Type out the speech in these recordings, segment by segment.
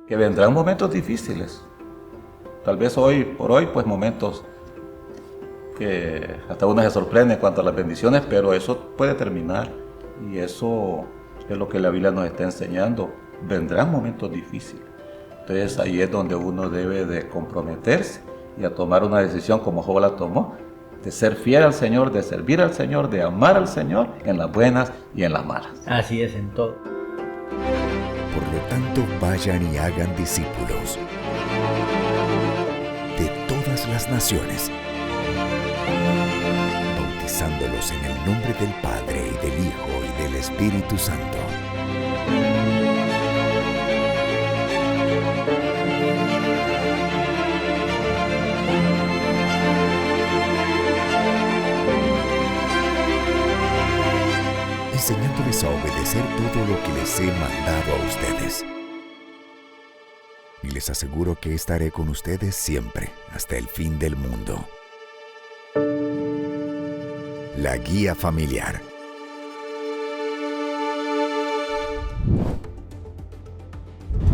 que vendrán momentos difíciles. Tal vez hoy por hoy, pues momentos que hasta uno se sorprende en cuanto a las bendiciones, pero eso puede terminar. Y eso es lo que la Biblia nos está enseñando. Vendrán momentos difíciles. Entonces ahí es donde uno debe de comprometerse y a tomar una decisión como Job la tomó, de ser fiel al Señor, de servir al Señor, de amar al Señor en las buenas y en las malas. Así es en todo. Por lo tanto, vayan y hagan discípulos de todas las naciones, bautizándolos en el nombre del Padre, y del Hijo, y del Espíritu Santo. Enseñándoles a obedecer todo lo que les he mandado a ustedes. Y les aseguro que estaré con ustedes siempre, hasta el fin del mundo. La guía familiar.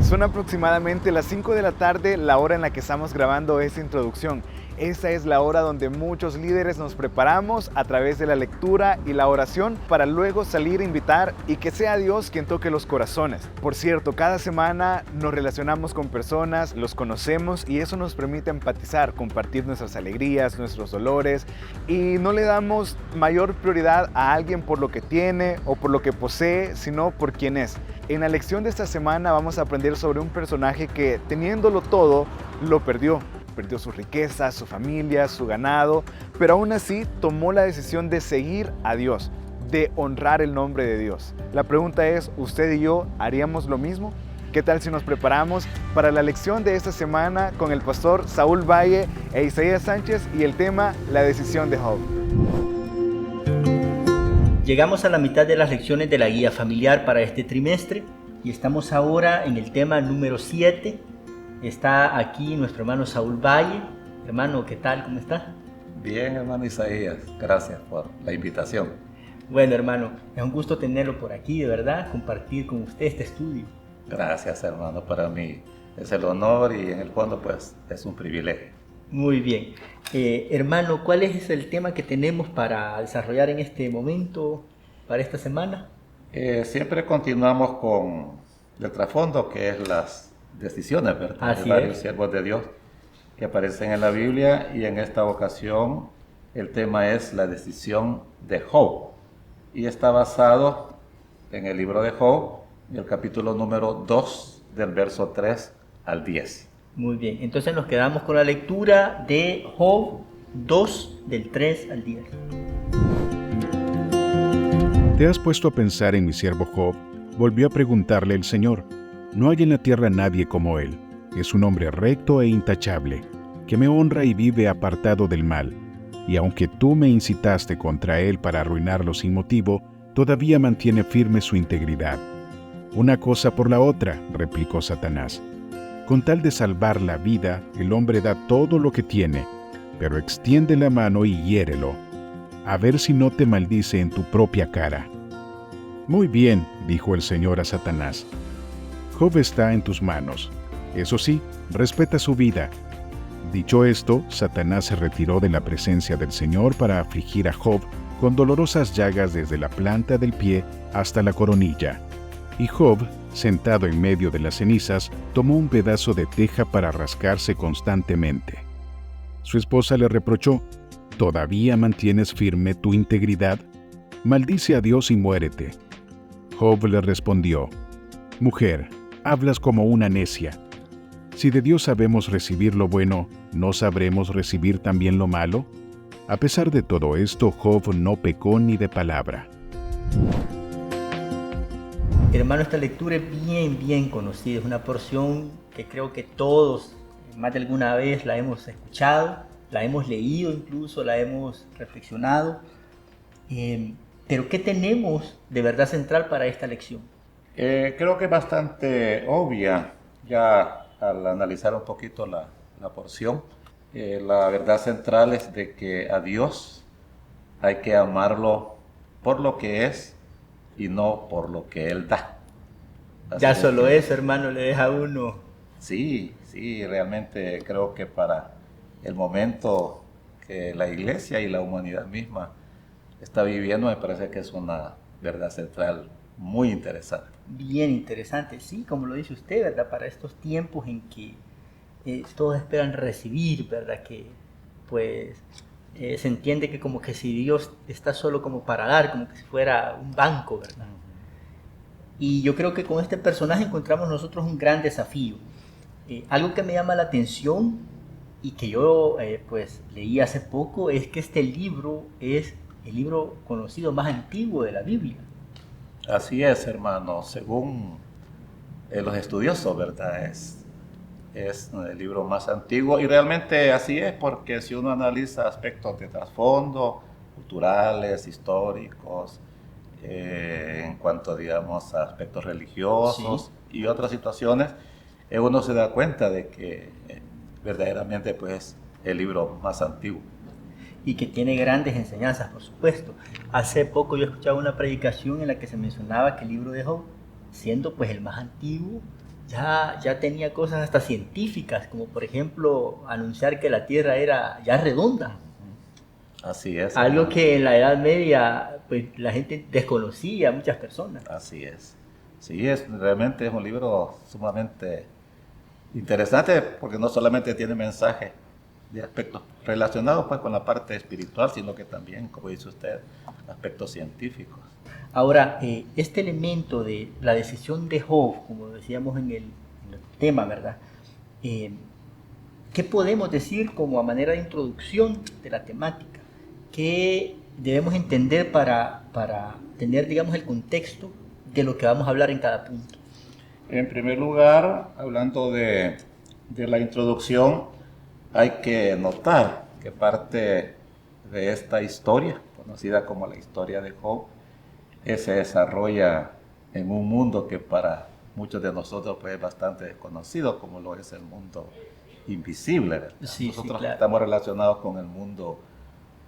Son aproximadamente las 5 de la tarde, la hora en la que estamos grabando esta introducción. Esta es la hora donde muchos líderes nos preparamos a través de la lectura y la oración para luego salir a invitar y que sea Dios quien toque los corazones. Por cierto, cada semana nos relacionamos con personas, los conocemos y eso nos permite empatizar, compartir nuestras alegrías, nuestros dolores y no le damos mayor prioridad a alguien por lo que tiene o por lo que posee, sino por quién es. En la lección de esta semana vamos a aprender sobre un personaje que, teniéndolo todo, lo perdió. Perdió su riqueza, su familia, su ganado, pero aún así tomó la decisión de seguir a Dios, de honrar el nombre de Dios. La pregunta es, ¿usted y yo haríamos lo mismo? ¿Qué tal si nos preparamos para la lección de esta semana con el pastor Saúl Valle e Isaías Sánchez y el tema La decisión de Job? Llegamos a la mitad de las lecciones de la guía familiar para este trimestre y estamos ahora en el tema número 7. Está aquí nuestro hermano Saúl Valle. Hermano, ¿qué tal? ¿Cómo está? Bien, hermano Isaías, gracias por la invitación. Bueno, hermano, es un gusto tenerlo por aquí, de verdad, compartir con usted este estudio. Gracias, hermano, para mí es el honor y en el fondo pues es un privilegio. Muy bien. Hermano, ¿cuál es el tema que tenemos para desarrollar en este momento, para esta semana? Siempre continuamos con el trasfondo que es las decisiones, ¿verdad? Así de varios es. siervos de Dios que aparecen en la Biblia y en esta ocasión el tema es la decisión de Job y está basado en el libro de Job, en el capítulo número 2 del verso 3 al 10. Muy bien, entonces nos quedamos con la lectura de Job 2 del 3 al 10. ¿Te has puesto a pensar en mi siervo Job? Volvió a preguntarle el Señor. No hay en la tierra nadie como él. Es un hombre recto e intachable, que me honra y vive apartado del mal. Y aunque tú me incitaste contra él para arruinarlo sin motivo, todavía mantiene firme su integridad. Una cosa por la otra, replicó Satanás. Con tal de salvar la vida, el hombre da todo lo que tiene, pero extiende la mano y hiérelo. A ver si no te maldice en tu propia cara. Muy bien, dijo el Señor a Satanás. Job está en tus manos. Eso sí, respeta su vida. Dicho esto, Satanás se retiró de la presencia del Señor para afligir a Job con dolorosas llagas desde la planta del pie hasta la coronilla. Y Job, sentado en medio de las cenizas, tomó un pedazo de teja para rascarse constantemente. Su esposa le reprochó, ¿todavía mantienes firme tu integridad? Maldice a Dios y muérete. Job le respondió, Mujer, hablas como una necia. Si de Dios sabemos recibir lo bueno, ¿no sabremos recibir también lo malo? A pesar de todo esto, Job no pecó ni de palabra. Hermano, esta lectura es bien conocida, es una porción que creo que todos, más de alguna vez, la hemos escuchado, la hemos leído incluso, la hemos reflexionado. Pero ¿qué tenemos de verdad central para esta lección? Creo que es bastante obvia, ya al analizar un poquito la porción. La verdad central es de que a Dios hay que amarlo por lo que es y no por lo que Él da. Así Ya es solo que eso, hermano, le deja a uno Sí, sí, realmente creo que para el momento que la iglesia y la humanidad misma está viviendo, me parece que es una verdad central muy interesante. Bien interesante, sí, como lo dice usted, ¿verdad? Para estos tiempos en que todos esperan recibir, ¿verdad? Que pues se entiende que como que si Dios está solo como para dar, como que si fuera un banco, ¿verdad? Y yo creo que con este personaje encontramos nosotros un gran desafío. Algo que me llama la atención y que yo pues leí hace poco es que este libro es el libro conocido más antiguo de la Biblia. Así es, hermano, según los estudiosos, ¿verdad? Es el libro más antiguo y realmente así es porque si uno analiza aspectos de trasfondo, culturales, históricos, en cuanto, digamos, a aspectos religiosos y otras situaciones, uno se da cuenta de que verdaderamente pues el libro más antiguo. Y que tiene grandes enseñanzas, por supuesto. Hace poco yo escuchaba una predicación en la que se mencionaba que el libro de Job, siendo pues el más antiguo, ya tenía cosas hasta científicas, como por ejemplo anunciar que la Tierra era ya redonda. Así es. Algo que en la Edad Media pues la gente desconocía, muchas personas. Así es. Sí, realmente es un libro sumamente interesante porque no solamente tiene mensajes de aspectos relacionados pues con la parte espiritual, sino que también, como dice usted, aspectos científicos. Ahora, este elemento de la decisión de Job, como decíamos en el tema, ¿verdad? ¿Qué podemos decir como a manera de introducción de la temática? ¿Qué debemos entender para tener, digamos, el contexto de lo que vamos a hablar en cada punto? En primer lugar, hablando de la introducción, hay que notar que parte de esta historia, conocida como la historia de Job, se desarrolla en un mundo que para muchos de nosotros pues, es bastante desconocido, como lo es el mundo invisible, ¿verdad? Sí, Nosotros claro. estamos relacionados con el mundo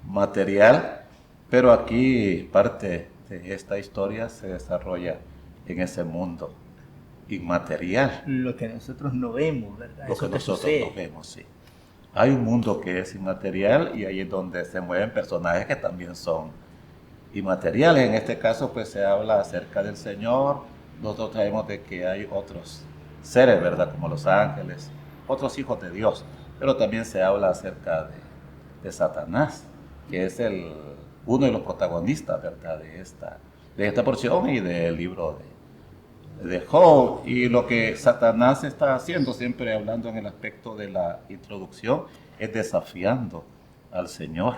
material, pero aquí parte de esta historia se desarrolla en ese mundo inmaterial. Lo que nosotros no vemos, ¿verdad? Lo que nosotros no vemos, sí. Hay un mundo que es inmaterial y ahí es donde se mueven personajes que también son inmateriales. En este caso, pues se habla acerca del Señor. Nosotros sabemos de que hay otros seres, ¿verdad? Como los ángeles, otros hijos de Dios. Pero también se habla acerca de Satanás, que es uno de los protagonistas, ¿verdad? De esta porción y del libro de Job. Y lo que Satanás está haciendo, siempre hablando en el aspecto de la introducción, es desafiando al Señor,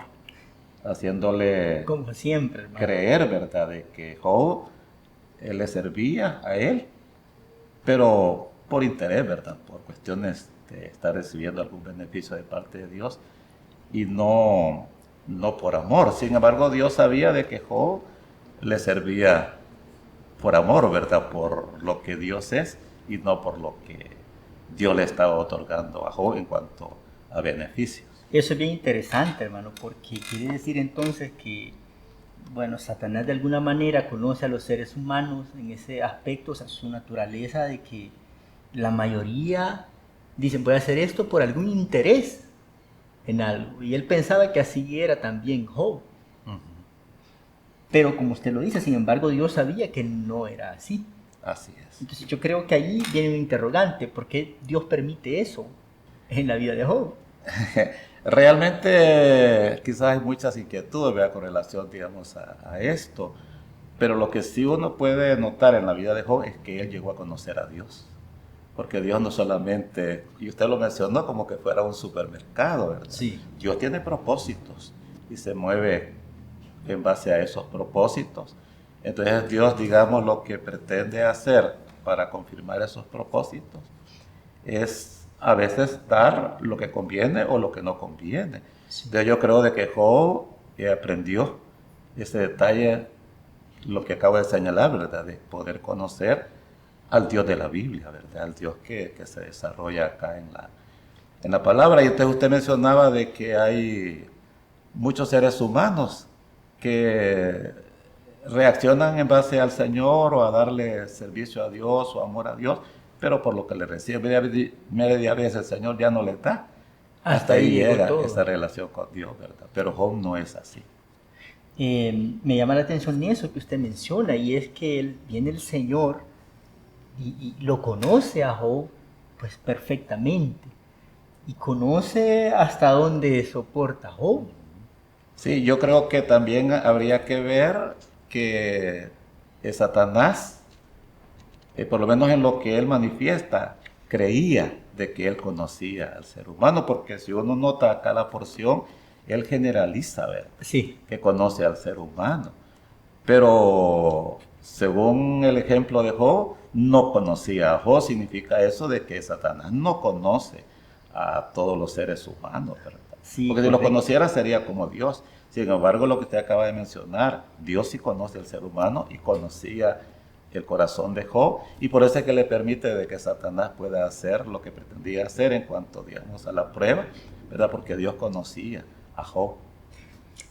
haciéndole como siempre, hermano, creer, ¿verdad?, de que Job le servía a él, pero por interés, ¿verdad?, por cuestiones de estar recibiendo algún beneficio de parte de Dios y no por amor. Sin embargo, Dios sabía de que Job le servía por amor, ¿verdad?, por lo que Dios es y no por lo que Dios le estaba otorgando a Job en cuanto a beneficios. Eso es bien interesante, hermano, porque quiere decir entonces que, bueno, Satanás de alguna manera conoce a los seres humanos en ese aspecto, o sea, su naturaleza de que la mayoría dicen, voy a hacer esto por algún interés en algo. Y él pensaba que así era también Job. Uh-huh. Pero como usted lo dice, sin embargo, Dios sabía que no era así. Así es. Entonces yo creo que ahí viene un interrogante, ¿por qué Dios permite eso en la vida de Job? Realmente quizás hay muchas inquietudes, ¿verdad?, con relación, digamos, a esto, pero lo que sí uno puede notar en la vida de Job es que él llegó a conocer a Dios, porque Dios no solamente, y usted lo mencionó como que fuera un supermercado, ¿verdad? Sí. Dios tiene propósitos y se mueve en base a esos propósitos. Entonces Dios, digamos, lo que pretende hacer para confirmar esos propósitos es a veces dar lo que conviene o lo que no conviene. Sí. Entonces yo creo de que Job aprendió ese detalle, lo que acabo de señalar, ¿verdad?, de poder conocer al Dios de la Biblia, ¿verdad?, al Dios que se desarrolla acá en la palabra. Y entonces usted mencionaba de que hay muchos seres humanos que reaccionan en base al Señor o a darle servicio a Dios o amor a Dios pero por lo que le recibe, media vez el Señor ya no le da. Hasta Ahí ahí llegó llega todo. esa relación con Dios, ¿verdad? Pero Job no es así. Me llama la atención eso que usted menciona, y es que viene el Señor y lo conoce a Job pues perfectamente, y conoce hasta dónde soporta Job. Sí, yo creo que también habría que ver que Satanás, por lo menos en lo que él manifiesta, creía de que él conocía al ser humano, porque si uno nota acá la porción, él generaliza, ¿verdad? Sí, Que conoce al ser humano. Pero según el ejemplo de Job, no conocía a Job. Significa eso de que Satanás no conoce a todos los seres humanos, ¿verdad? sí, Porque si lo correcto. conociera sería como Dios. Sin embargo, lo que usted acaba de mencionar, Dios sí conoce al ser humano y conocía el corazón de Job, y por eso es que le permite de que Satanás pueda hacer lo que pretendía hacer en cuanto, digamos, a la prueba, ¿verdad? Porque Dios conocía a Job.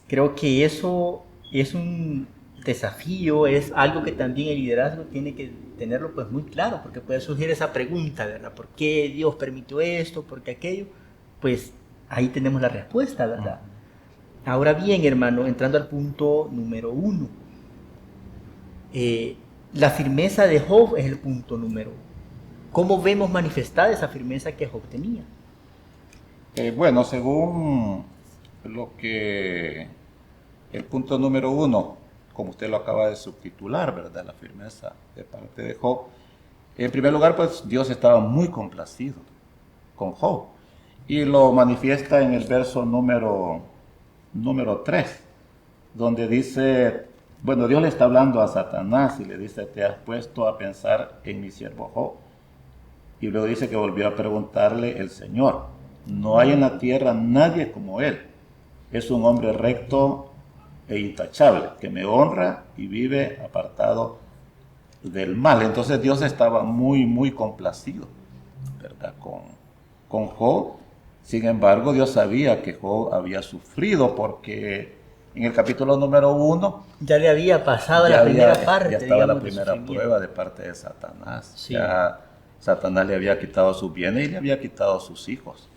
Creo que eso es un desafío, es algo que también el liderazgo tiene que tenerlo pues muy claro, porque puede surgir esa pregunta, ¿verdad? ¿Por qué Dios permitió esto? ¿Por qué aquello? Pues ahí tenemos la respuesta, ¿verdad? Ahora bien, hermano, entrando al punto número 1, la firmeza de Job es el punto número 1. ¿Cómo vemos manifestada esa firmeza que Job tenía? Bueno, según lo que el punto número 1, como usted lo acaba de subtitular, ¿verdad? La firmeza de parte de Job. En primer lugar, pues Dios estaba muy complacido con Job, y lo manifiesta en el verso número 3, donde dice, bueno, Dios le está hablando a Satanás y le dice, te has puesto a pensar en mi siervo Job. Y luego dice que volvió a preguntarle el Señor, no hay en la tierra nadie como él, es un hombre recto e intachable, que me honra y vive apartado del mal. Entonces Dios estaba muy, muy complacido, ¿verdad? Con Job. Sin embargo, Dios sabía que Job había sufrido, porque en el capítulo número 1 Ya le había pasado la primera parte. ya estaba la digamos, de primera sufrimiento. prueba de parte de Satanás. Sí. Ya Satanás le había quitado sus bienes y le había quitado sus hijos.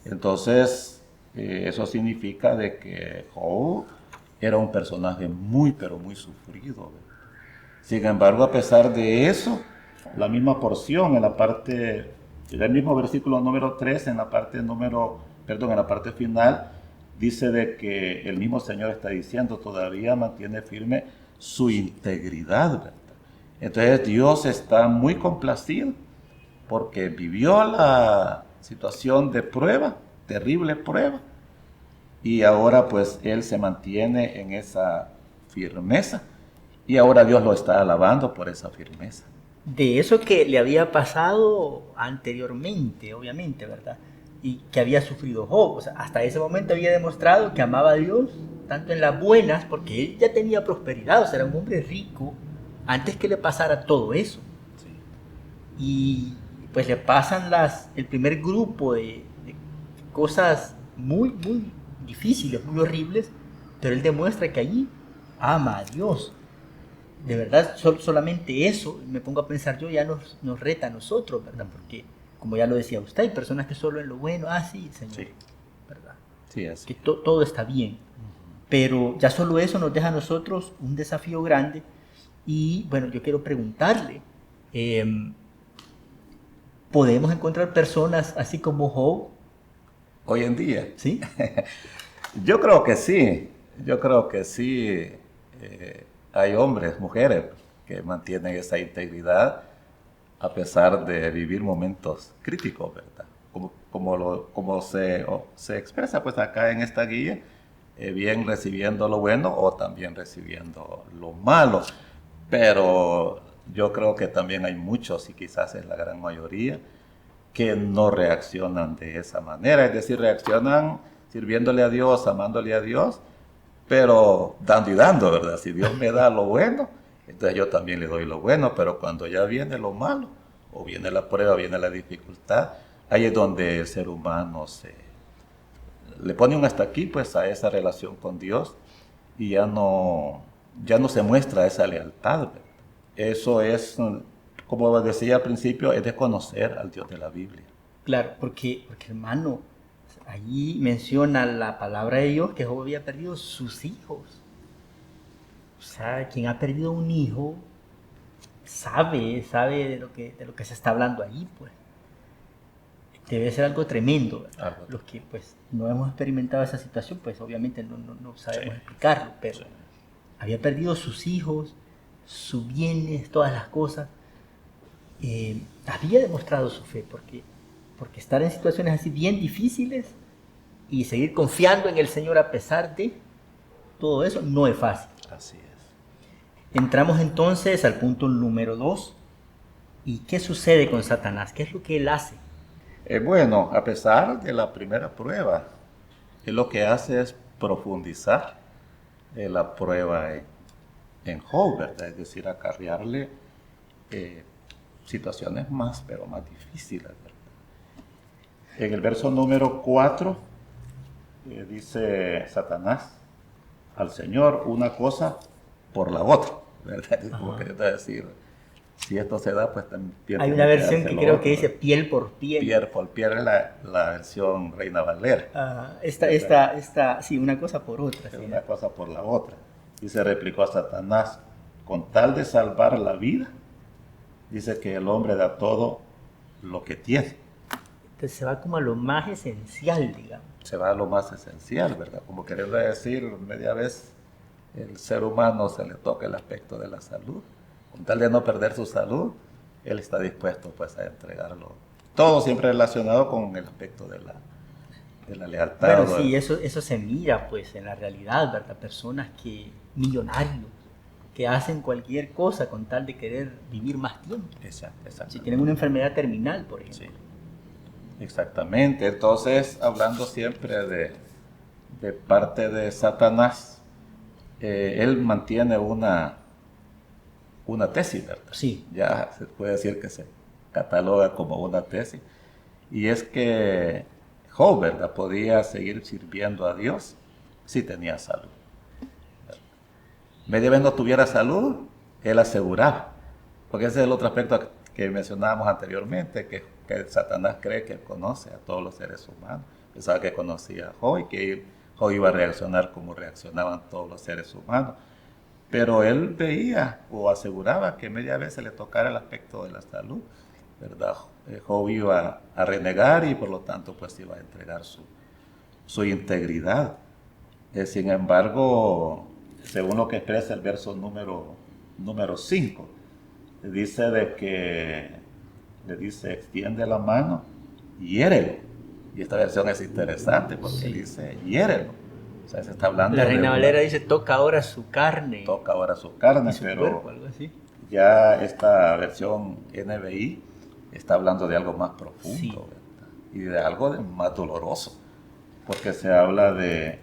Entonces, eso significa de que Job era un personaje muy, pero muy sufrido, ¿verdad? Sin embargo, a pesar de eso, la misma porción en la parte, el mismo versículo número 3, en la parte en la parte final, dice de que el mismo Señor está diciendo, todavía mantiene firme su integridad, ¿verdad? Entonces Dios está muy complacido porque vivió la situación de prueba, terrible prueba, y ahora pues Él se mantiene en esa firmeza, y ahora Dios lo está alabando por esa firmeza. De eso que le había pasado anteriormente, obviamente, ¿verdad? Y que había sufrido Job. O sea, hasta ese momento había demostrado que amaba a Dios, tanto en las buenas, porque él ya tenía prosperidad, o sea, era un hombre rico, antes que le pasara todo eso. Sí. Y pues le pasan el primer grupo de cosas muy, muy difíciles, muy horribles, pero él demuestra que allí ama a Dios. De verdad, solamente eso, me pongo a pensar yo, ya nos reta a nosotros, ¿verdad? Porque, como ya lo decía usted, hay personas que solo en lo bueno, sí, Señor, Sí. ¿verdad? Sí, así. Que todo está bien. Pero ya solo eso nos deja a nosotros un desafío grande. Y bueno, yo quiero preguntarle, ¿podemos encontrar personas así como Job? Hoy en día, ¿Sí? yo creo que sí, hay hombres, mujeres que mantienen esa integridad a pesar de vivir momentos críticos, ¿verdad? Como se expresa pues acá en esta guía, bien recibiendo lo bueno o también recibiendo lo malo. Pero yo creo que también hay muchos, y quizás es la gran mayoría, que no reaccionan de esa manera, es decir, reaccionan sirviéndole a Dios, amándole a Dios, pero dando y dando, ¿verdad? Si Dios me da lo bueno, entonces yo también le doy lo bueno, pero cuando ya viene lo malo, o viene la prueba, viene la dificultad, ahí es donde el ser humano le pone un hasta aquí pues a esa relación con Dios, y ya no se muestra esa lealtad, ¿verdad? Eso es como decía al principio, es de conocer al Dios de la Biblia. Claro, porque hermano, allí menciona la palabra de Dios que Job había perdido sus hijos. O sea, quien ha perdido un hijo sabe de lo que se está hablando ahí, pues. Debe ser algo tremendo, ¿verdad? Los que pues no hemos experimentado esa situación, pues obviamente no sabemos explicarlo, pero había perdido sus hijos, sus bienes, todas las cosas. Había demostrado su fe, porque estar en situaciones así bien difíciles y seguir confiando en el Señor a pesar de todo eso no es fácil. Así es. Entramos entonces al punto número 2. ¿Y qué sucede con Satanás? ¿Qué es lo que él hace? Bueno, a pesar de la primera prueba, él lo que hace es profundizar la prueba en Job, ¿verdad? Es decir, acarrearle situaciones más difíciles, ¿verdad? En el verso número 4 dice Satanás al Señor una cosa por la otra, ¿verdad? Como queriendo decir, si esto se da, pues también... Hay una versión que creo que dice piel por piel. Piel por piel es la versión Reina Valera. Sí, una cosa por otra. Es una cosa por la otra. Y se replicó a Satanás, con tal de salvar la vida, dice que el hombre da todo lo que tiene. Entonces se va como a lo más esencial, digamos. Se va a lo más esencial, ¿verdad? Como queriendo decir, media vez el ser humano se le toca el aspecto de la salud. Con tal de no perder su salud, él está dispuesto pues a entregarlo. Todo siempre relacionado con el aspecto de la lealtad. Bueno, sí, eso se mira pues en la realidad, ¿verdad? Personas millonarios, que hacen cualquier cosa con tal de querer vivir más tiempo. Exacto. Si tienen una enfermedad terminal, por ejemplo. Sí, exactamente. Entonces, hablando siempre de parte de Satanás, él mantiene una tesis, ¿verdad? Sí. Ya se puede decir que se cataloga como una tesis, y es que Job, ¿verdad?, podía seguir sirviendo a Dios si tenía salud. Media vez no tuviera salud, él aseguraba, porque ese es el otro aspecto que mencionábamos anteriormente, que Satanás cree que él conoce a todos los seres humanos. Pensaba que conocía a Job y que Job iba a reaccionar como reaccionaban todos los seres humanos. Pero él veía o aseguraba que media vez se le tocara el aspecto de la salud, ¿verdad? Job iba a renegar y por lo tanto pues iba a entregar su integridad. Sin embargo, según lo que expresa el verso número 5, dice de que le dice, extiende la mano y hiérelo. Y esta versión es interesante porque dice, hiérelo. O sea, se está hablando la Reina Valera dice, toca ahora su carne. Toca ahora su carne, pero cuerpo, algo así. Ya esta versión NBI está hablando de algo más profundo, ¿verdad? Y de algo más doloroso, porque se habla de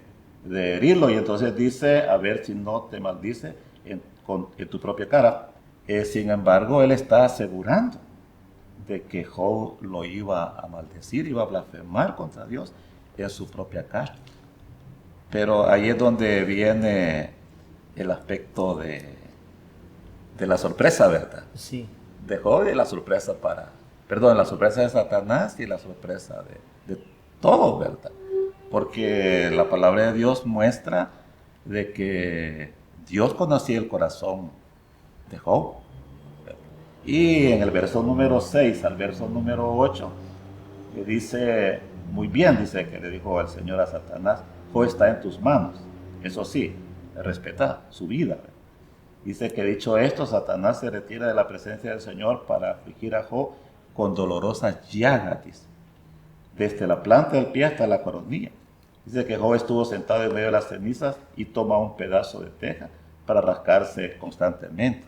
herirlo, y entonces dice, a ver si no te maldice en tu propia cara. Sin embargo, él está asegurando de que Job lo iba a maldecir, iba a blasfemar contra Dios en su propia cara. Pero ahí es donde viene el aspecto de la sorpresa, ¿verdad? Sí. De Job y la sorpresa la sorpresa de Satanás y la sorpresa de todo, ¿verdad? Porque la palabra de Dios muestra de que Dios conocía el corazón de Job. Y en el verso número 6 al verso número 8, dice, muy bien, dice que le dijo el Señor a Satanás, Job está en tus manos. Eso sí, respeta su vida. Dice que dicho esto, Satanás se retira de la presencia del Señor para afligir a Job con dolorosas llagas, dice, desde la planta del pie hasta la coronilla. Dice que Job estuvo sentado en medio de las cenizas y toma un pedazo de teja para rascarse constantemente.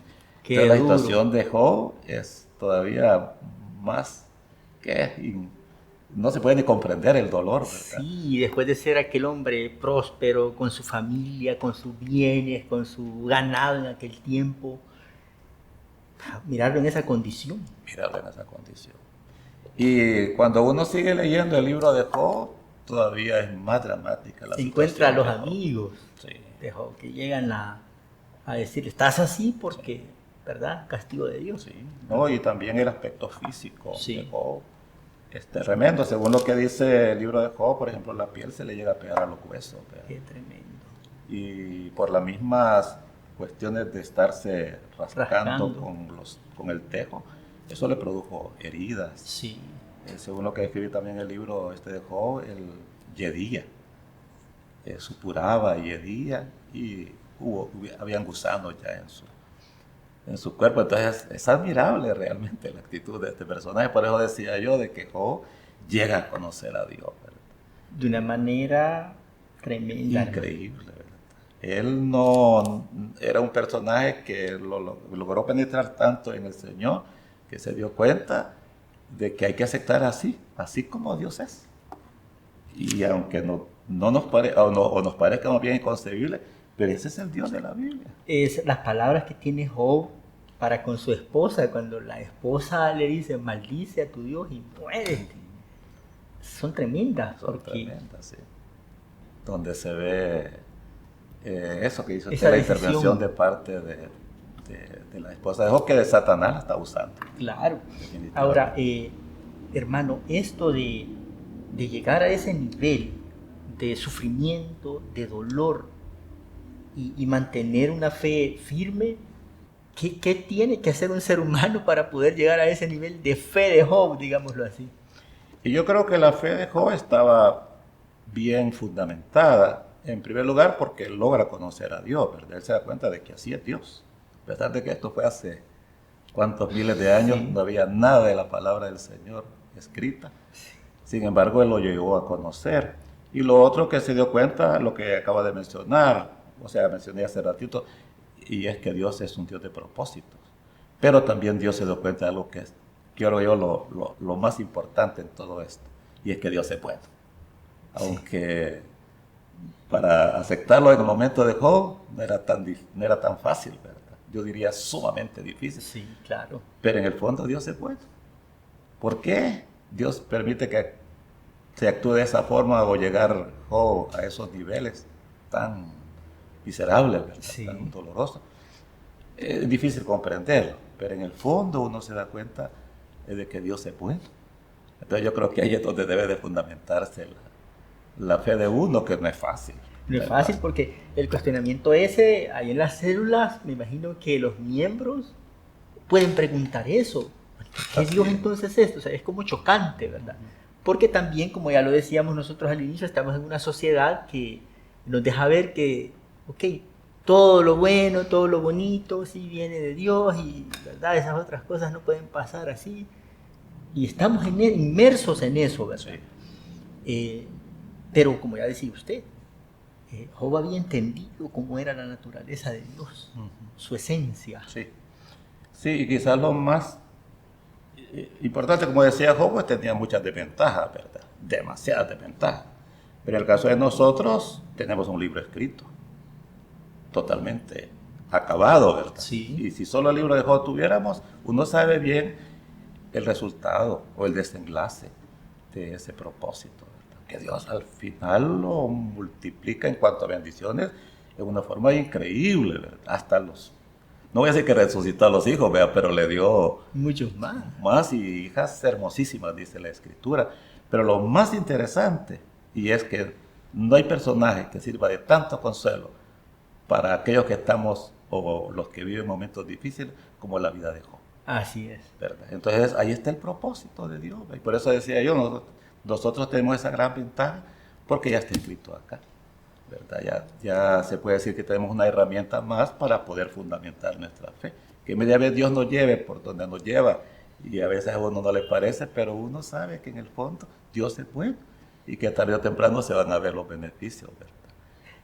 Pero la situación de Job es todavía más que no se puede ni comprender el dolor, ¿verdad? Sí, después de ser aquel hombre próspero, con su familia, con sus bienes, con su ganado en aquel tiempo, mirarlo en esa condición. Y cuando uno sigue leyendo el libro de Job, todavía es más dramática la situación. Encuentra a los amigos de Job que llegan a decir, estás así porque ¿verdad? Castigo de Dios. Sí, no, y también el aspecto físico Sí. de Job es tremendo. Según lo que dice el libro de Job, por ejemplo, la piel se le llega a pegar a los huesos. ¿Verdad? Qué tremendo. Y por las mismas cuestiones de estarse rascando con el tejo, eso le produjo heridas. Sí. Según lo que escribí también en el libro de Job, él yedía, supuraba y yedía, y habían gusanos ya en su cuerpo. Entonces es admirable realmente la actitud de este personaje. Por eso decía yo de que Job llega a conocer a Dios, ¿verdad? De una manera tremenda. Increíble, ¿verdad? Él no era un personaje que logró penetrar tanto en el Señor que se dio cuenta de que hay que aceptar así como Dios es. Y aunque no nos parezca más bien inconcebible, pero ese es el Dios de la Biblia. Es las palabras que tiene Job para con su esposa, cuando la esposa le dice, maldice a tu Dios y muérete. Son tremendas. Son tremendas, sí. Donde se ve eso que hizo esa la decisión. intervención de parte de la esposa de Job, que de Satanás la está usando. Claro. Ahora, hermano, esto de llegar a ese nivel de sufrimiento, de dolor y mantener una fe firme, ¿qué tiene que hacer un ser humano para poder llegar a ese nivel de fe de Job, digámoslo así? Y yo creo que la fe de Job estaba bien fundamentada, en primer lugar porque él logra conocer a Dios, ¿verdad? Él se da cuenta de que así es Dios. A pesar de que esto fue hace cuántos miles de años, sí, no había nada de la palabra del Señor escrita. Sin embargo, él lo llegó a conocer. Y lo otro que se dio cuenta, lo que acaba de mencionar, o sea, mencioné hace ratito, y es que Dios es un Dios de propósitos. Pero también Dios se dio cuenta de algo que es, quiero yo, lo más importante en todo esto, y es que Dios es bueno. Aunque para aceptarlo en el momento de Job no era tan fácil, ¿verdad? Yo diría sumamente difícil. Sí, claro. Pero en el fondo Dios es bueno. ¿Por qué Dios permite que se actúe de esa forma o llegar Job a esos niveles tan miserables, ¿verdad? Sí. Tan dolorosos? Es difícil comprenderlo, pero en el fondo uno se da cuenta de que Dios es bueno. Entonces yo creo que ahí es donde debe de fundamentarse la fe de uno, que no es fácil. No es fácil porque el cuestionamiento ese, ahí en las células, me imagino que los miembros pueden preguntar eso. ¿Qué Dios entonces es esto? O sea, es como chocante, ¿verdad? Porque también, como ya lo decíamos nosotros al inicio, estamos en una sociedad que nos deja ver que, ok, todo lo bueno, todo lo bonito, sí viene de Dios y, ¿verdad? Esas otras cosas no pueden pasar así. Y estamos inmersos en eso, ¿verdad? Sí. Pero como ya decía usted, Job había entendido cómo era la naturaleza de Dios, su esencia. Sí, sí, y quizás lo más importante, como decía Job, pues tenía muchas desventajas, ¿verdad? Demasiadas desventajas. Pero en el caso de nosotros, tenemos un libro escrito, totalmente acabado, ¿verdad? Sí. Y si solo el libro de Job tuviéramos, uno sabe bien el resultado o el desenlace de ese propósito, ¿verdad? Que Dios al final lo multiplica en cuanto a bendiciones de una forma increíble, ¿verdad? Hasta no voy a decir que resucitó a los hijos, ¿verdad? Pero le dio muchos más y hijas hermosísimas, dice la Escritura. Pero lo más interesante, y es que no hay personaje que sirva de tanto consuelo para aquellos que estamos o los que viven momentos difíciles como la vida de Job. Así es. ¿Verdad? Entonces ahí está el propósito de Dios, ¿verdad? Y por eso decía yo, nosotros tenemos esa gran ventaja porque ya está escrito acá, ¿verdad? Ya se puede decir que tenemos una herramienta más para poder fundamentar nuestra fe. Que media vez Dios nos lleve por donde nos lleva y a veces a uno no le parece, pero uno sabe que en el fondo Dios es bueno y que tarde o temprano se van a ver los beneficios, ¿verdad?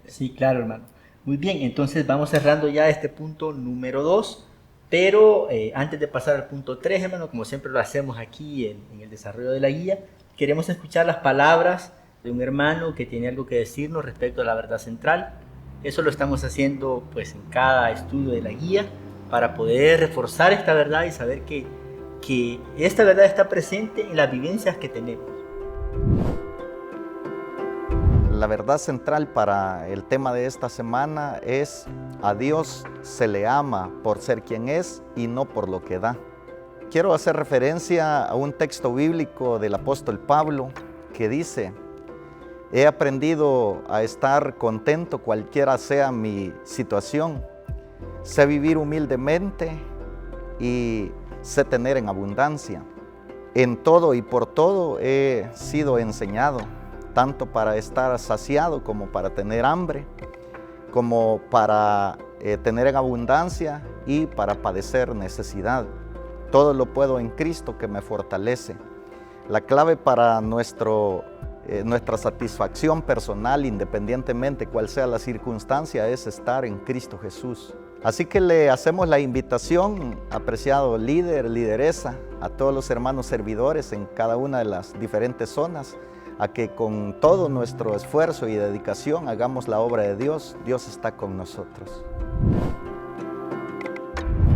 Sí, claro, hermano. Muy bien, entonces vamos cerrando ya este punto número 2, pero antes de pasar al punto 3, hermano, como siempre lo hacemos aquí en el desarrollo de la guía, queremos escuchar las palabras de un hermano que tiene algo que decirnos respecto a la verdad central. Eso lo estamos haciendo pues en cada estudio de la guía para poder reforzar esta verdad y saber que esta verdad está presente en las vivencias que tenemos. La verdad central para el tema de esta semana es a Dios se le ama por ser quien es y no por lo que da. Quiero hacer referencia a un texto bíblico del apóstol Pablo que dice: he aprendido a estar contento cualquiera sea mi situación. Sé vivir humildemente y sé tener en abundancia. En todo y por todo he sido enseñado, tanto para estar saciado como para tener hambre, como para tener en abundancia y para padecer necesidad. Todo lo puedo en Cristo que me fortalece. La clave para nuestra satisfacción personal, independientemente cuál sea la circunstancia, es estar en Cristo Jesús. Así que le hacemos la invitación, apreciado líder, lideresa, a todos los hermanos servidores en cada una de las diferentes zonas, a que con todo nuestro esfuerzo y dedicación hagamos la obra de Dios. Dios está con nosotros.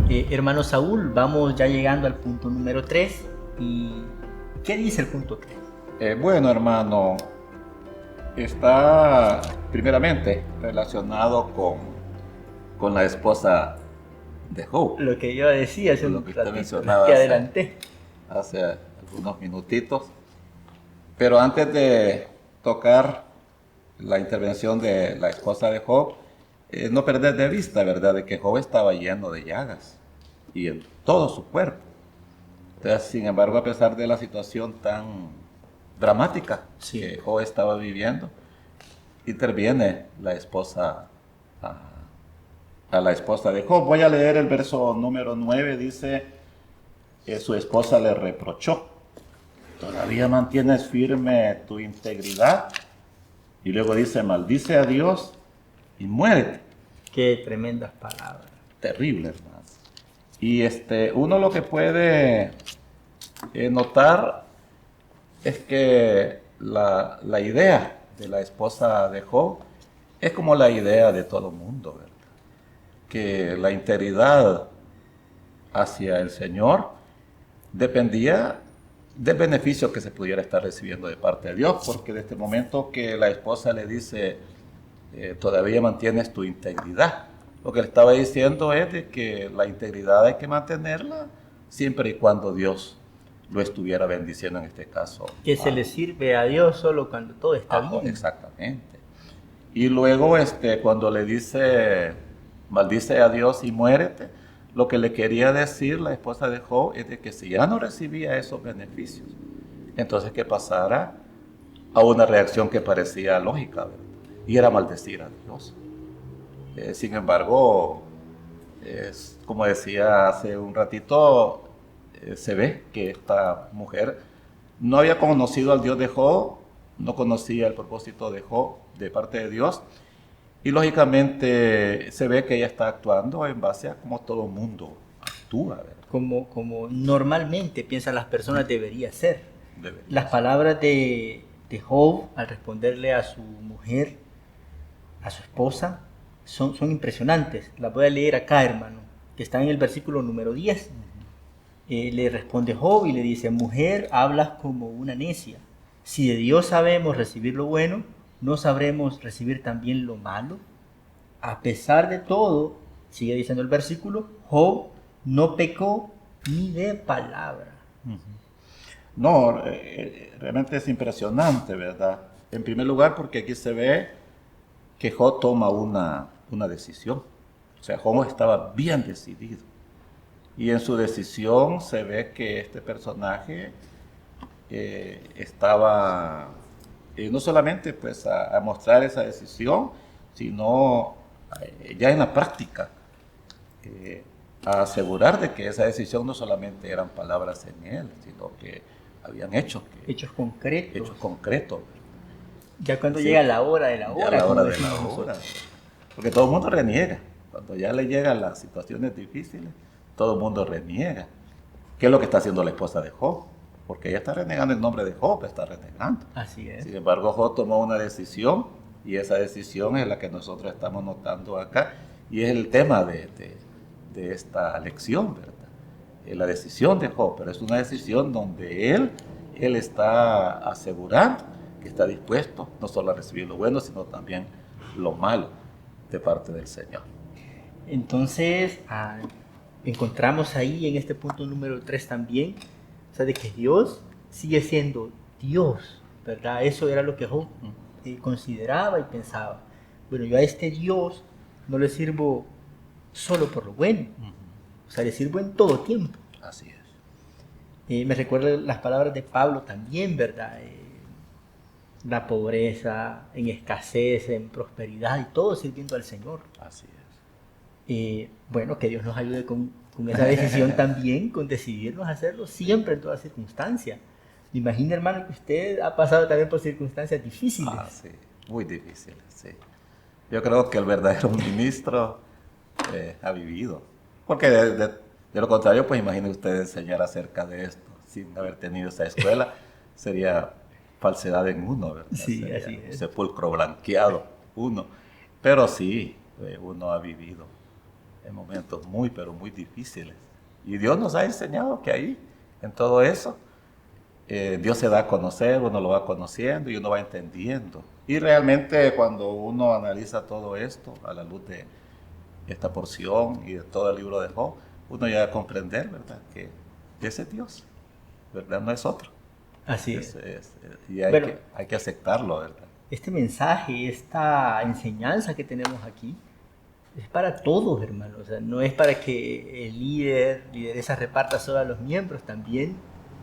Hermano Saúl, vamos ya llegando al punto número 3. ¿Y qué dice el punto 3? Bueno, hermano, está primeramente relacionado con la esposa de Job. Lo que yo decía hace Lo un que usted ratito, mencionaba que adelanté. hace algunos minutitos. Pero antes de tocar la intervención de la esposa de Job, no perder de vista, ¿verdad?, de que Job estaba lleno de llagas y en todo su cuerpo. Entonces, sin embargo, a pesar de la situación tan dramática que Job estaba viviendo, interviene la esposa a la esposa de Job. Voy a leer el verso número 9, dice que su esposa le reprochó: ¿todavía mantienes firme tu integridad? Y luego dice: maldice a Dios y muérete. Qué tremendas palabras. Terrible, hermano. Y uno lo que puede notar es que la idea de la esposa de Job es como la idea de todo mundo, ¿verdad? Que la integridad hacia el Señor dependía del beneficio que se pudiera estar recibiendo de parte de Dios, porque desde el momento que la esposa le dice: todavía mantienes tu integridad, lo que le estaba diciendo es de que la integridad hay que mantenerla siempre y cuando Dios lo estuviera bendiciendo, en este caso. Que se le sirve a Dios solo cuando todo está bien. Exactamente. Y luego cuando le dice: maldice a Dios y muérete, lo que le quería decir la esposa de Job es de que si ya no recibía esos beneficios, entonces que pasara a una reacción que parecía lógica, ¿verdad? Y era maldecir a Dios. Sin embargo, como decía hace un ratito, se ve que esta mujer no había conocido al Dios de Job, no conocía el propósito de Job de parte de Dios, y lógicamente se ve que ella está actuando en base a como todo mundo actúa, ¿verdad? Como normalmente piensan las personas debería ser. Debería Las ser. palabras de Job al responderle a su mujer, a su esposa, son impresionantes. Las voy a leer acá, hermano, que está en el versículo número 10. Le responde Job y le dice: mujer, hablas como una necia. Si de Dios sabemos recibir lo bueno, ¿no sabremos recibir también lo malo? A pesar de todo, sigue diciendo el versículo, Job no pecó ni de palabra. No, realmente es impresionante, ¿verdad? En primer lugar, porque aquí se ve que Job toma una decisión. O sea, Job estaba bien decidido. Y en su decisión se ve que este personaje estaba no solamente pues a mostrar esa decisión, sino ya en la práctica a asegurar de que esa decisión no solamente eran palabras en él, sino que habían hechos concretos. Hechos concretos. Ya cuando llega la hora de la hora. Ya la hora de la hora. Porque todo el mundo reniega. Cuando ya le llegan las situaciones difíciles, todo el mundo reniega. ¿Qué es lo que está haciendo la esposa de Job? Porque ella está renegando el nombre de Job, está renegando. Así es. Sin embargo, Job tomó una decisión, y esa decisión es la que nosotros estamos notando acá, y es el tema de esta lección, ¿verdad? La decisión de Job, pero es una decisión donde él está asegurando que está dispuesto no solo a recibir lo bueno, sino también lo malo de parte del Señor. Entonces, encontramos ahí en este punto número 3 también, o sea, de que Dios sigue siendo Dios, ¿verdad? Eso era lo que Job consideraba y pensaba. Bueno, yo a este Dios no le sirvo solo por lo bueno, o sea, le sirvo en todo tiempo. Así es. Me recuerdan las palabras de Pablo también, ¿verdad? La pobreza, en escasez, en prosperidad y todo sirviendo al Señor. Así es. Bueno, que Dios nos ayude con esa decisión también, con decidirnos a hacerlo siempre en todas circunstancias. Me imagino, hermano, que usted ha pasado también por circunstancias difíciles. Sí, muy difíciles, sí. Yo creo que el verdadero ministro ha vivido. Porque de lo contrario, pues imagine usted enseñar acerca de esto sin haber tenido esa escuela. Sería falsedad en uno, ¿verdad? Sí, sería así es. un sepulcro blanqueado, uno. Pero sí, uno ha vivido en momentos muy, pero muy difíciles. Y Dios nos ha enseñado que ahí, en todo eso, Dios se da a conocer, uno lo va conociendo y uno va entendiendo. Y realmente cuando uno analiza todo esto a la luz de esta porción y de todo el libro de Job, uno llega a comprender, ¿verdad?, que ese es Dios, ¿verdad? No es otro. Así es. Y hay, Bueno, hay que aceptarlo, ¿verdad? este mensaje, esta enseñanza que tenemos aquí, es para todos, hermanos. O sea, no es para que el lideresa reparta solo a los miembros, también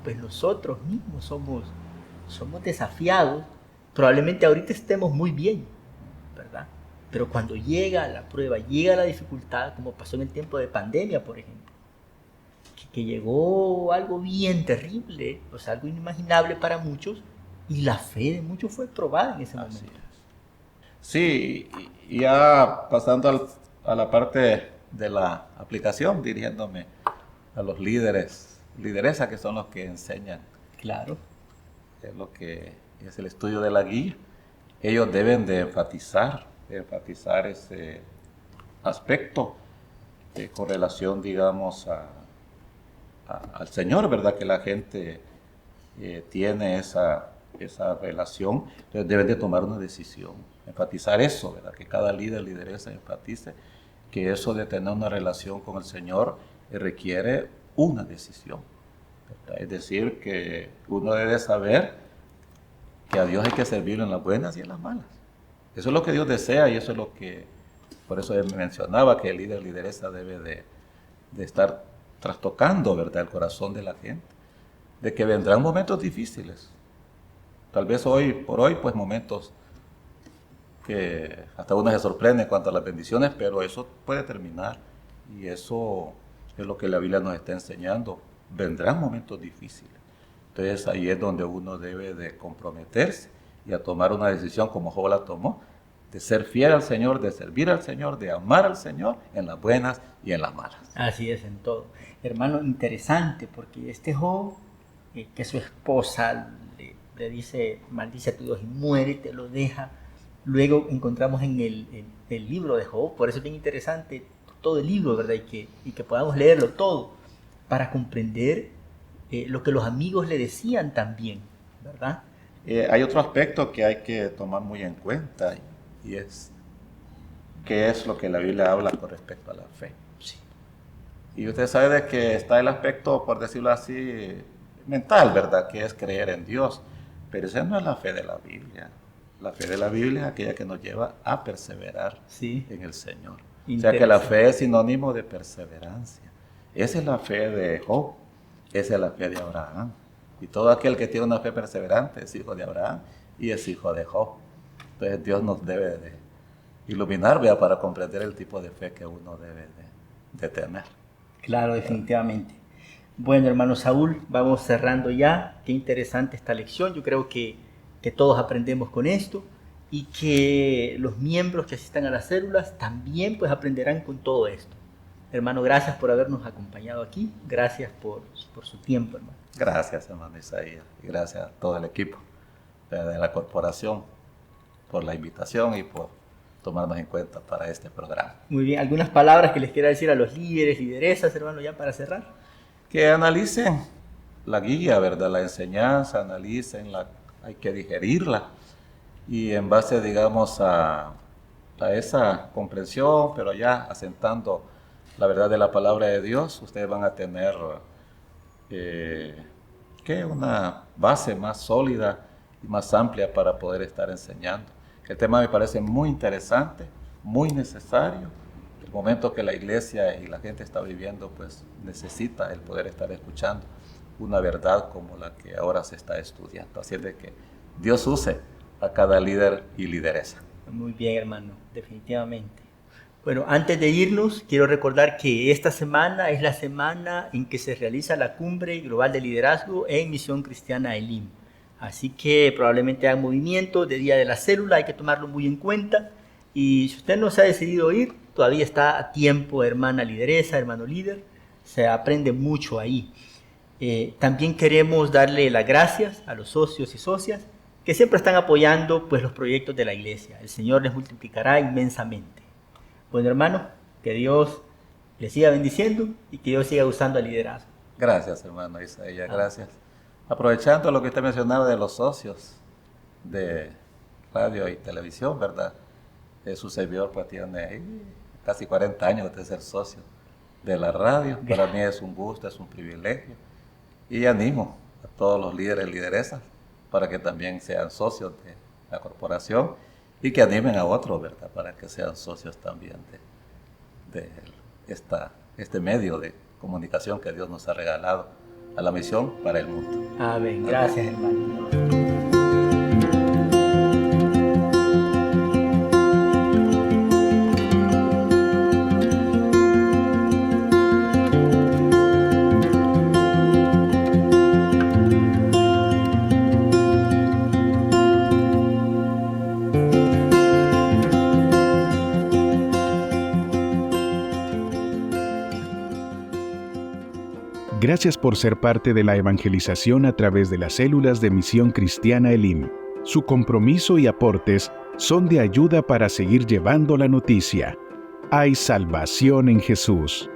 pues nosotros mismos somos desafiados. Probablemente ahorita estemos muy bien, ¿verdad? Pero cuando llega la prueba, llega la dificultad, como pasó en el tiempo de pandemia, por ejemplo, que llegó algo bien terrible, o sea, algo inimaginable para muchos, y la fe de muchos fue probada en ese Así momento. es. Sí, y ya pasando a la parte de la aplicación, dirigiéndome a los líderes, lideresas, que son los que enseñan, Claro. es lo que es el estudio de la guía. Ellos deben de enfatizar ese aspecto con relación, digamos, al Señor, ¿verdad? Que la gente tiene esa relación, entonces deben de tomar una decisión, enfatizar eso, ¿verdad? Que cada lideresa enfatice que eso de tener una relación con el Señor requiere una decisión, ¿verdad? Es decir, que uno debe saber que a Dios hay que servirlo en las buenas y en las malas. Eso es lo que Dios desea y eso es lo que, por eso él mencionaba que el lideresa debe de estar trastocando, ¿verdad?, el corazón de la gente, de que vendrán momentos difíciles. Tal vez por hoy, pues momentos que hasta uno se sorprende en cuanto a las bendiciones, pero eso puede terminar y eso es lo que la Biblia nos está enseñando. Vendrán momentos difíciles. Entonces ahí es donde uno debe de comprometerse y a tomar una decisión como Job la tomó, de ser fiel al Señor, de servir al Señor, de amar al Señor en las buenas y en las malas. Así es en todo. Hermano, interesante, porque este Job, que su esposa le dice, maldice a tu Dios y muere, te lo deja. Luego encontramos en el libro de Job, por eso es bien interesante todo el libro, ¿verdad? Y que podamos leerlo todo para comprender lo que los amigos le decían también, ¿verdad? Hay otro aspecto que hay que tomar muy en cuenta y es qué es lo que la Biblia habla con respecto a la fe. Sí. Y usted sabe de que está el aspecto, por decirlo así, mental, ¿verdad? Que es creer en Dios. Pero esa no es la fe de la Biblia. La fe de la Biblia es aquella que nos lleva a perseverar en el Señor. O sea que la fe es sinónimo de perseverancia. Esa es la fe de Job. Esa es la fe de Abraham. Y todo aquel que tiene una fe perseverante es hijo de Abraham y es hijo de Job. Entonces Dios nos debe de iluminar, ¿verdad?, para comprender el tipo de fe que uno debe de tener. Claro, definitivamente. Bueno, hermano Saúl, vamos cerrando ya. Qué interesante esta lección. Yo creo que todos aprendemos con esto y que los miembros que asistan a las células también pues aprenderán con todo esto. Hermano, gracias por habernos acompañado aquí. Gracias por su tiempo, hermano. Gracias, hermano Isaías. Y gracias a todo el equipo de la corporación por la invitación y por tomarnos en cuenta para este programa. Muy bien. ¿Algunas palabras que les quiera decir a los líderes, lideresas, hermano, ya para cerrar? Que analicen la guía, ¿verdad? La enseñanza, analícenla, hay que digerirla y en base, digamos, a a esa comprensión, pero ya asentando la verdad de la palabra de Dios, ustedes van a tener una base más sólida y más amplia para poder estar enseñando. El tema me parece muy interesante, muy necesario. El momento que la iglesia y la gente está viviendo, pues necesita el poder estar escuchando una verdad como la que ahora se está estudiando. Así es de que Dios use a cada líder y lideresa. Muy bien, hermano, definitivamente. Bueno, antes de irnos, quiero recordar que esta semana es la semana en que se realiza la Cumbre Global de Liderazgo en Misión Cristiana Elim. Así que probablemente hay movimiento de Día de la Célula, hay que tomarlo muy en cuenta. Y si usted no se ha decidido ir, todavía está a tiempo, hermana lideresa, hermano líder. Se aprende mucho ahí. También queremos darle las gracias a los socios y socias que siempre están apoyando pues, los proyectos de la iglesia. El Señor les multiplicará inmensamente. Bueno, hermano, que Dios les siga bendiciendo y que Dios siga usando el liderazgo. Gracias, hermano Isaías, gracias. Aprovechando lo que usted mencionaba de los socios de radio y televisión, ¿verdad? Su servidor pues tiene casi 40 años de ser socio de la radio. Para mí es un gusto, es un privilegio. Y animo a todos los líderes y lideresas para que también sean socios de la corporación y que animen a otros, ¿verdad? Para que sean socios también de este medio de comunicación que Dios nos ha regalado a la misión para el mundo. Amén. Gracias, hermano. Gracias por ser parte de la evangelización a través de las células de Misión Cristiana Elim. Su compromiso y aportes son de ayuda para seguir llevando la noticia. Hay salvación en Jesús.